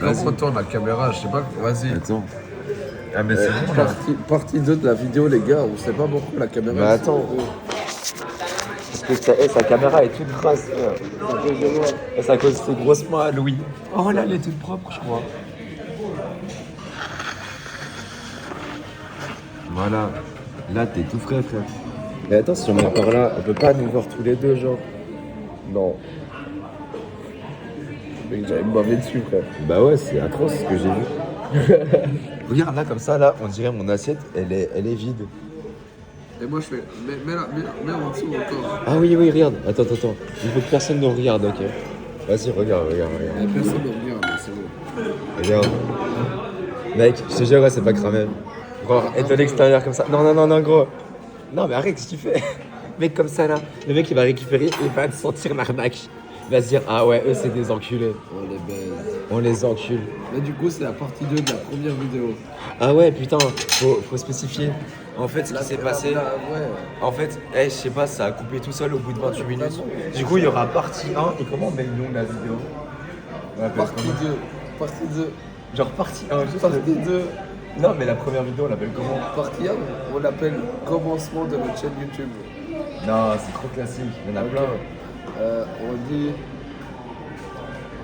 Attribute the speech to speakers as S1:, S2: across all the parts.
S1: Comment on tourne la caméra? Je sais pas. Vas-y.
S2: Attends.
S1: Ah, mais c'est bon là.
S3: Partie 2 de la vidéo, les gars. On sait pas pourquoi la caméra.
S2: Mais attends. Parce que sa caméra est toute grasse. Et c'est à cause de ses grosses mains à Louis. Oh là, elle est toute propre, je crois. Voilà. Là, t'es tout frais, frère. Mais attends, si on est encore là, on peut pas nous voir tous les deux, genre.
S3: Non. Mec, j'avais bavé dessus, frère.
S2: Bah ouais, c'est atroce ce que j'ai vu. Regarde là, comme ça, là, on dirait mon assiette, elle est vide.
S3: Et moi, je fais. Mets en dessous encore.
S2: Ah oui, oui, regarde. Attends. Il faut que personne nous regarde, ok. Vas-y, regarde.
S3: Personne ne regarde, mais c'est bon.
S2: Regarde. Mec, je te jure, ouais, c'est pas cramé. Gros, et de l'extérieur comme ça. Non, gros. Non, mais arrête, qu'est-ce que tu fais? Mec, comme ça, là. Le mec, il va récupérer et il va te sentir l'arnaque. Il va se dire, ah ouais, eux, c'est des enculés.
S3: On les baise.
S2: On les encule.
S3: Là, du coup, c'est la partie 2 de la première vidéo.
S2: Ah ouais, putain, faut spécifier. En fait, ce qui s'est passé.
S3: Ouais.
S2: En fait, je sais pas, ça a coupé tout seul au bout de 28 minutes. Du coup, il y aura partie 1. Et comment on met le nom de la vidéo?
S3: Partie 2. Partie 2.
S2: Genre partie 1, juste
S3: Partie 2.
S2: Non, mais la première vidéo, on l'appelle comment?
S3: Partie 1, on l'appelle commencement de notre chaîne YouTube.
S2: Non, c'est trop classique. Il y en a plein.
S3: On dit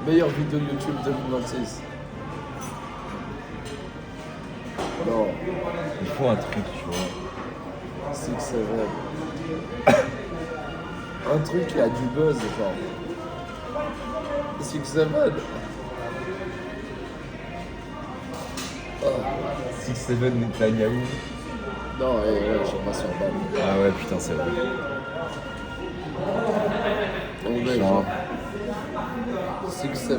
S3: meilleure vidéo YouTube 2026. Non,
S2: Il faut un truc, tu vois.
S3: 6, 7. Un truc qui a du buzz, genre. 6, 7.
S2: 6-7 Netanyahu.
S3: Non, ouais, je suis pas sur balle.
S2: Ah ouais, putain, c'est vrai.
S3: On met genre 6, 7,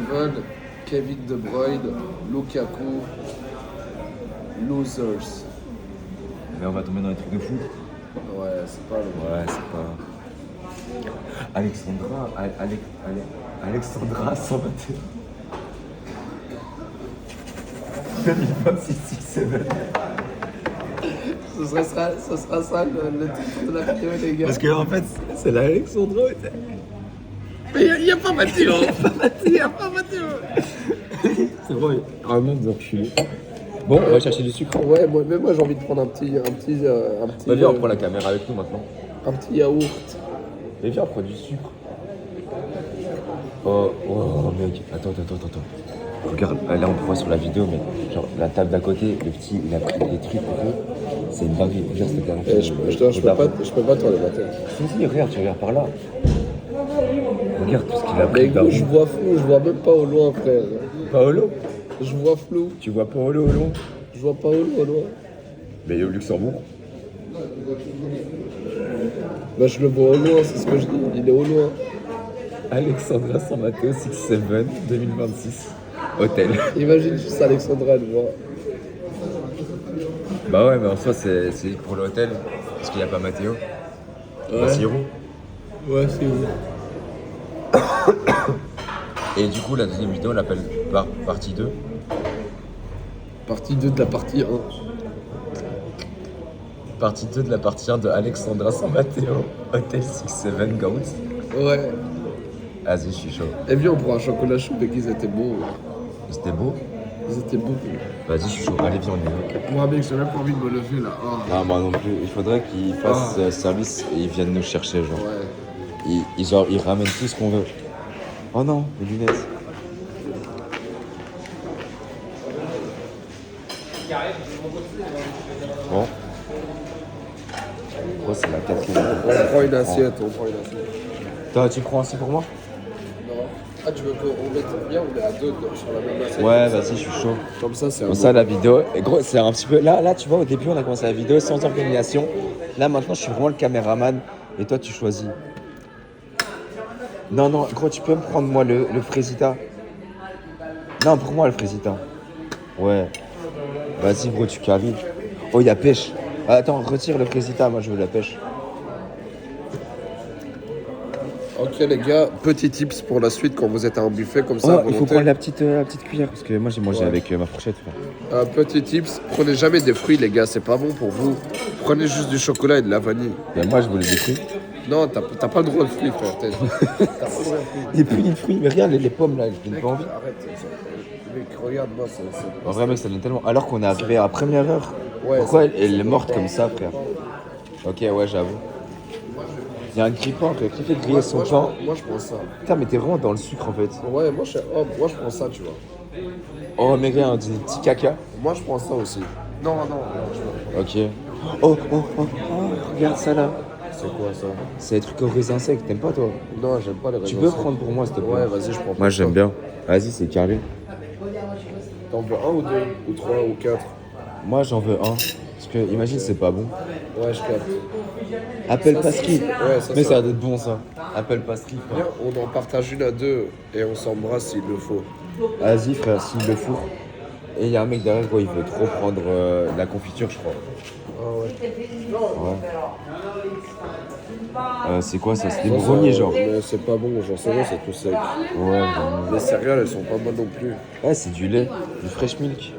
S3: Kevin De Bruyne, Lukaku, Losers.
S2: Mais on va tomber dans les trucs de foot.
S3: Ouais, c'est pas le
S2: Ouais, c'est pas. Alexandra 121. 2026 6-7.
S3: Ce sera ça le titre de la vidéo, les gars.
S2: Parce que en fait, c'est l'Alexandra.
S3: Mais il n'y a pas Mathéo. Il n'y a pas Mathéo.
S2: C'est vrai, vraiment des enculés. Bon, on va chercher du sucre.
S3: Ouais, moi j'ai envie de prendre un petit
S2: Bah viens, on prend la caméra avec nous maintenant.
S3: un petit yaourt.
S2: Et viens, on prend du sucre. Oh mec, attends. Regarde, là on voit sur la vidéo, mais genre la table d'à côté, le petit, il a pris des trucs pour eux. C'est une dinguerie. Regarde cette table.
S3: Je peux pas tourner ma tête.
S2: Si, regarde, tu regardes par là. Regarde tout ce qu'il a
S3: Mais
S2: pris.
S3: gros, je vois flou, je vois même pas au loin, frère.
S2: Paolo?
S3: Je vois flou,
S2: Tu vois Paolo au long?
S3: je vois pas au loin.
S2: Mais il est au Luxembourg.
S3: Bah je le vois au loin, c'est ce que je dis, il est au loin.
S2: Alexandra San Mateo 6-7 2026. Hôtel.
S3: Imagine juste Alexandra le voir.
S2: Bah ouais, mais en soi, c'est pour l'hôtel. Parce qu'il n'y a pas Mathéo.
S3: Ouais.
S2: Bah, c'est Hiro.
S3: Ouais, c'est où?
S2: Et du coup, la deuxième vidéo, on l'appelle partie 2.
S3: Partie 2 de la partie 1.
S2: Partie 2 de la partie 1 de Alexandra San Mateo. Hôtel 6-7 Goats.
S3: Ouais.
S2: Vas-y, je suis chaud.
S3: Et viens, on prend un chocolat chaud, mais qu'ils étaient beaux.
S2: C'était beau?
S3: Ils étaient beaux.
S2: Vas-y, je suis chaud. Allez, viens, on y va.
S3: Moi, mec, j'ai même pas envie de me lever là. Oh.
S2: Non, moi non plus. Il faudrait qu'ils fassent service et ils viennent nous chercher, genre.
S3: Ouais.
S2: Ils ramènent tout ce qu'on veut. Oh non, les lunettes. Bon. Oh, c'est la quatrième.
S3: On prend une assiette.
S2: Toi, tu prends aussi pour moi?
S3: Non. Ah, tu veux qu'on mette bien? On est à 2 sur la même assiette.
S2: Ouais, vas-y, je suis chaud.
S3: Comme ça, c'est un
S2: Bon,
S3: bon.
S2: ça, la vidéo. Et gros, c'est un petit peu. Là, tu vois, au début, on a commencé la vidéo sans organisation. Là, maintenant, je suis vraiment le caméraman. Et toi, tu choisis. Non, gros, tu peux me prendre, moi, le Frésita. Non, pour moi, le Frésita. Ouais. Vas-y, gros, tu calies. Oh, il y a pêche. Attends, retire le Frésita. Moi, je veux la pêche.
S3: Ok, les gars, petit tips pour la suite quand vous êtes à un buffet comme ça.
S2: Oh, il faut prendre la petite cuillère. Parce que moi, j'ai mangé avec ma fourchette, frère.
S3: Petit tips, prenez jamais des fruits, les gars, c'est pas bon pour vous. Prenez juste du chocolat et de la vanille.
S2: Et moi, je voulais des fruits.
S3: Non, t'as pas le droit de fruits, frère. T'as pas le droit de fruits.
S2: Des punis de fruits, mais regarde les pommes là, je n'ai
S3: Mec,
S2: pas envie.
S3: arrête. Mec, regarde-moi,
S2: En vrai, mec, ça donne tellement. Alors qu'on est arrivé à la première heure.
S3: Ouais,
S2: Pourquoi
S3: ça-
S2: elle est morte comme ça, frère? Ok, ouais, j'avoue. Il y a un grippant, frère, qui fait griller son pain.
S3: Moi, je prends ça.
S2: Putain, mais t'es vraiment dans le sucre en fait.
S3: Ouais, moi, je prends ça, tu vois.
S2: Oh, mais regarde, on dit des petits caca.
S3: Moi, je prends ça aussi. Non, je vois.
S2: Ok. Oh, regarde ça là.
S3: C'est quoi ça?
S2: C'est des trucs au raisin sec, t'aimes pas toi?
S3: Non, j'aime pas les raisins
S2: Tu peux
S3: secs.
S2: prendre pour moi, s'il te plaît?
S3: Ouais, vas-y, je prends.
S2: Moi, j'aime bien. Vas-y, c'est carré.
S3: T'en veux un ou deux? Ou trois ou quatre?
S2: Moi, j'en veux un. Parce que, imagine, c'est pas bon.
S3: Ouais, je capte.
S2: Apple
S3: Ça,
S2: pastry.
S3: ouais, ça,
S2: Mais
S3: ça.
S2: ça va être bon ça. Apple pastry, frère.
S3: Viens, on en partage une à deux et on s'embrasse s'il le faut.
S2: Vas-y, frère, s'il le four. Et il y a un mec derrière, quoi, il veut trop prendre la confiture, je crois.
S3: Ah ouais.
S2: Ouais. C'est quoi ça? C'est des brownies, genre.
S3: Mais c'est pas bon, genre c'est bon, c'est tout sec.
S2: Ouais, vraiment.
S3: Les céréales, elles sont pas bonnes non plus.
S2: Ouais, c'est du lait, du fresh milk.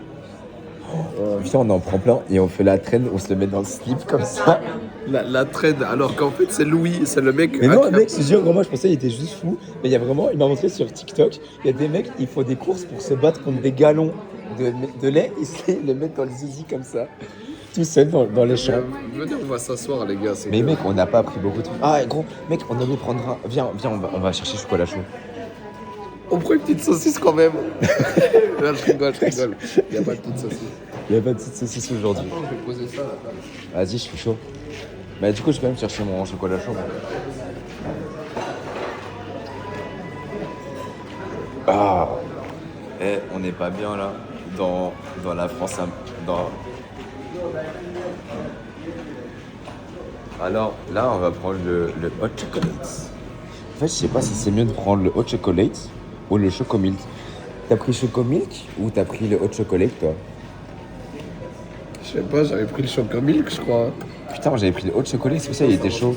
S2: Putain, on en prend plein et on fait la traîne, on se le met dans le slip comme ça.
S3: La traîne, alors qu'en fait c'est Louis, c'est le mec.
S2: Mais non, mec, je te jure, moi je pensais qu'il était juste fou. Mais il y a vraiment, il m'a montré sur TikTok, il y a des mecs, ils font des courses pour se battre contre des galons de lait, ils les mettent dans le zizi comme ça, tout seul dans les champs.
S3: Venez, on va s'asseoir, les gars.
S2: Mais mec, on n'a pas pris beaucoup de trucs. Ah, gros, mec, on allait prendre un. Viens, on va chercher chocolat chaud.
S3: On prend une petite saucisse quand même. Là, je rigole. Il n'y a pas de petite saucisse.
S2: Il n'y a pas de petite saucisse aujourd'hui.
S3: Attends, je vais poser ça là.
S2: Vas-y, je suis chaud. Bah, du coup, je vais quand même chercher mon chocolat chaud. moi. Ah, on n'est pas bien là, dans la France. Alors là, on va prendre le hot chocolate. En fait, je sais pas si c'est mieux de prendre le hot chocolate ou le chocomilk. T'as pris chocomilk ou t'as pris le hot chocolate, toi?
S3: Je sais pas, j'avais pris le chocomilk, je crois.
S2: Putain, moi j'avais pris le hot chocolate, c'est pour ça il était chaud.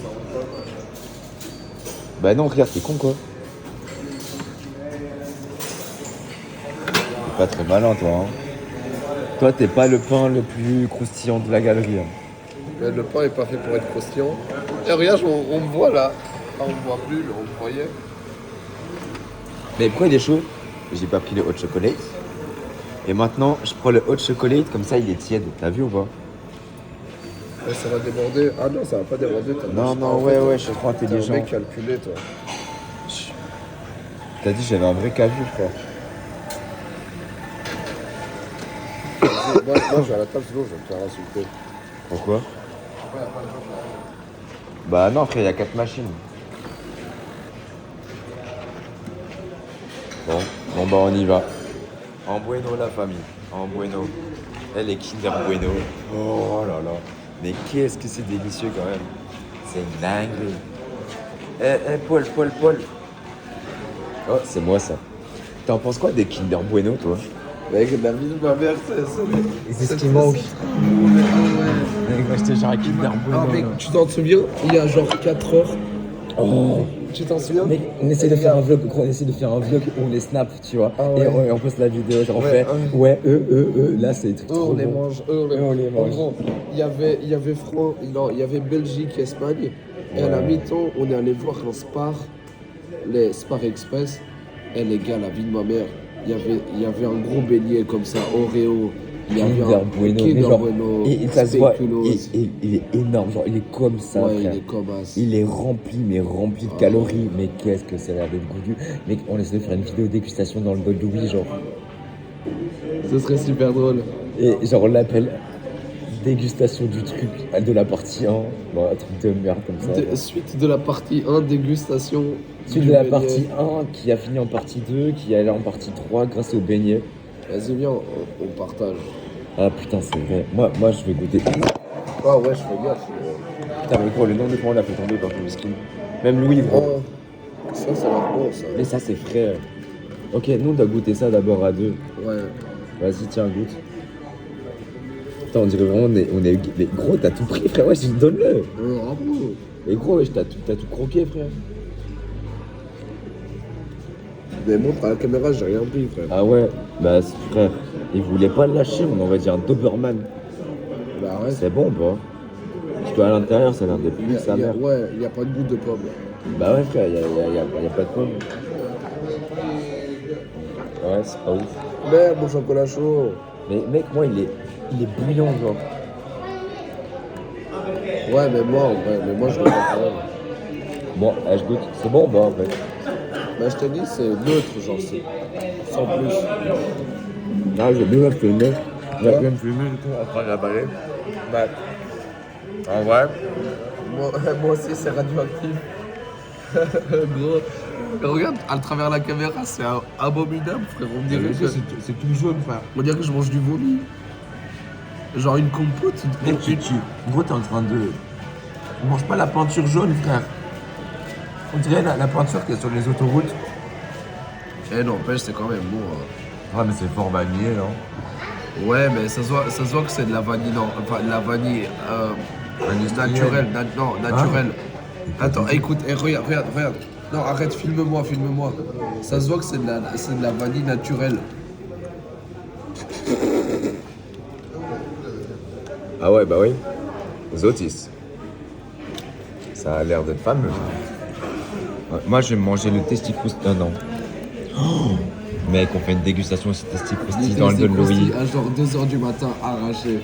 S2: Bah non, regarde, t'es con quoi. T'es pas très malin, toi. Hein. Toi, t'es pas le pain le plus croustillant de la galerie. Hein.
S3: Mais le pain est pas fait pour être croustillant. Et regarde, on me voit là. Ah, on me voit plus, mais on me voyait.
S2: Mais pourquoi il est chaud? J'ai pas pris le hot chocolate. Et maintenant, je prends le hot chocolate, comme ça il est tiède. T'as vu ou pas?
S3: Ouais, ça va déborder. Ah non, ça va pas déborder.
S2: Non, ouais, je suis trop
S3: T'es un
S2: intelligent.
S3: mec calculé, toi.
S2: T'as dit j'avais un vrai cavu, frère.
S3: Moi, je vais à la table, sinon je vais me faire insulter.
S2: Pourquoi? Bah non, frère, il y a 4 machines. Bon bah on y va. En bueno la famille, en bueno. Elle est Kinder Bueno. Oh là là. Mais qu'est-ce que c'est délicieux quand même. C'est une dinguerie. Paul. Oh, c'est moi ça. T'en penses quoi des Kinder Bueno, toi?
S3: Mec, la vie de ma mère,
S2: C'est ce qui manque. Mec, moi je te jure un Kinder Bueno.
S3: Ah mec, tu t'en souviens? Il y a genre 4 heures.
S2: Oh.
S3: Tu t'en souviens?
S2: Mec, on essaie de faire un vlog, gros, on essaie de faire un vlog où on les snap, tu vois.
S3: Ah ouais.
S2: Et on poste la vidéo, genre on
S3: Ouais,
S2: fait ouais, eux, là c'est des trucs
S3: Eux,
S2: trop
S3: on les
S2: bons.
S3: mange.
S2: on les mange.
S3: En gros, il y avait il y avait Belgique, Espagne. Et à la
S2: Ouais.
S3: mi-temps, on est allé voir un Spar, les Spar Express. Et les gars, la vie de ma mère, il y avait un gros beignet comme ça, Oreo. Il y avait
S2: Kinder
S3: un
S2: Bueno, mais
S3: Kinder
S2: genre,
S3: Bueno,
S2: et ça se voit,
S3: Spéculoos.
S2: il est énorme, genre il est comme ça,
S3: Ouais,
S2: frère.
S3: il est comme as.
S2: Il est rempli, mais rempli de calories. Mais qu'est-ce que ça a l'air d'être goûtu. Mec, on essaie de faire une vidéo dégustation dans le bol de Louis, genre.
S3: Ce serait super drôle.
S2: Et genre on l'appelle dégustation du truc, de la partie 1. Bon, un truc de merde comme ça.
S3: Suite de la partie 1, dégustation.
S2: Suite
S3: du
S2: de la
S3: beignet.
S2: partie 1 qui a fini en partie 2, qui est allé en partie 3 grâce au beignet.
S3: Vas-y, viens, on partage.
S2: Ah putain, c'est vrai. Moi je vais goûter.
S3: Ah ouais, je fais gaffe.
S2: Putain, mais gros, le nombre de fois on l'a fait tomber par le skin. Même Louis, gros.
S3: Ça a l'air bon, ça.
S2: Mais ça, c'est frais. Ok, nous on doit goûter ça d'abord à deux.
S3: Ouais.
S2: Vas-y, tiens, goûte. Putain, on dirait vraiment on est. Mais gros, t'as tout pris, frère. Ouais, donne-le.
S3: Bravo.
S2: Mais gros, wesh, t'as tout croqué, frère.
S3: Mais montre à la caméra, j'ai rien pris, frère.
S2: Ah ouais, bah frère, il voulait pas le lâcher, on aurait dit un Doberman.
S3: Bah arrête.
S2: C'est bon, bah.
S3: Je
S2: Parce qu'à l'intérieur, ça a l'air de plus sa mère.
S3: Ouais, il n'y a pas de goût de pomme.
S2: Bah ouais, frère, y a pas de pomme. Ouais, c'est pas ouf.
S3: Merde, mon chocolat chaud.
S2: Mais mec, moi, il est bouillant, genre.
S3: Ouais, mais moi, en vrai, je le prends quand même.
S2: Bon, je goûte. C'est bon, bah en fait.
S3: Bah, je te dis, c'est neutre, genre, c'est sans plus.
S2: Ah, j'ai bien filmé. J'ai
S3: Ouais.
S2: bien filmé, j'étais en train de la balayer.
S3: Bah,
S2: En vrai,
S3: moi aussi, c'est radioactif. Gros. Et regarde, à travers la caméra, c'est abominable, frère. On dirait que
S2: c'est tout jaune, frère.
S3: on dirait que je mange du vomi. Genre une compote.
S2: Gros, t'es en train de. On mange pas la peinture jaune, frère. On dirait la peinture qui est sur les autoroutes.
S3: Eh n'empêche, c'est quand même bon. Hein.
S2: Ouais, mais c'est fort vanillé, non?
S3: Ouais, mais ça se voit que c'est de la vanille, non, enfin de la vanille naturelle, naturelle. Attends, écoute, regarde. Non, arrête, filme-moi. Ça se voit que c'est de la vanille naturelle.
S2: Ah ouais, bah oui. Zotis. Ça a l'air d'être fameux. Ouais, moi, je vais manger le testicousti. Non. Oh, mec, on fait une dégustation de ce testicousti dans le Don Louis.
S3: À genre 2h du matin, arraché.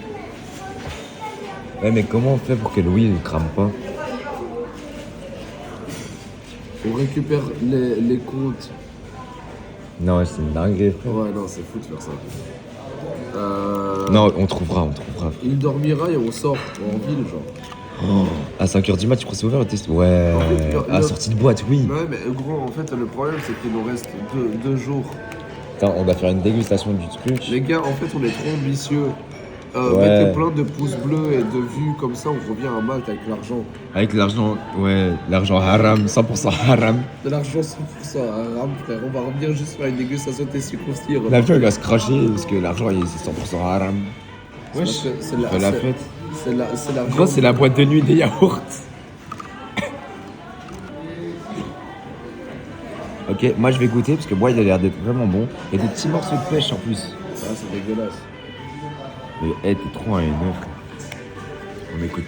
S2: Ouais, mais comment on fait pour que Louis ne crame pas?
S3: On récupère les comptes.
S2: Non, c'est une dinguerie.
S3: Ouais, non, c'est fou de faire ça.
S2: Non, on trouvera.
S3: Il dormira et on sort en ville, genre.
S2: Oh, à 5h du mat, tu crois que c'est ouvert le test? Ouais.
S3: En fait,
S2: À sortie de boîte, oui.
S3: Ouais, mais gros, en fait, le problème, c'est qu'il nous reste deux jours.
S2: Attends, on va faire une dégustation du truc.
S3: Les gars, en fait, on est trop ambitieux.
S2: Ouais.
S3: Mettez plein de pouces bleus et de vues, comme ça, on revient à Malte avec l'argent.
S2: Avec l'argent, ouais, l'argent haram, 100% haram.
S3: De l'argent 100% haram, frère. On va revenir juste faire une dégustation de testicousti.
S2: L'argent, il va se cracher parce que l'argent, c'est 100% haram.
S3: Wesh, c'est
S2: la fête.
S3: C'est l'argent.
S2: Gros, c'est la boîte de nuit des yaourts. Ok, moi je vais goûter parce que moi il a l'air d'être vraiment bon. Il y a des petits morceaux de pêche en plus.
S3: Ah, c'est dégueulasse.
S2: Mais hey, t'es trop un haineux. On écoute.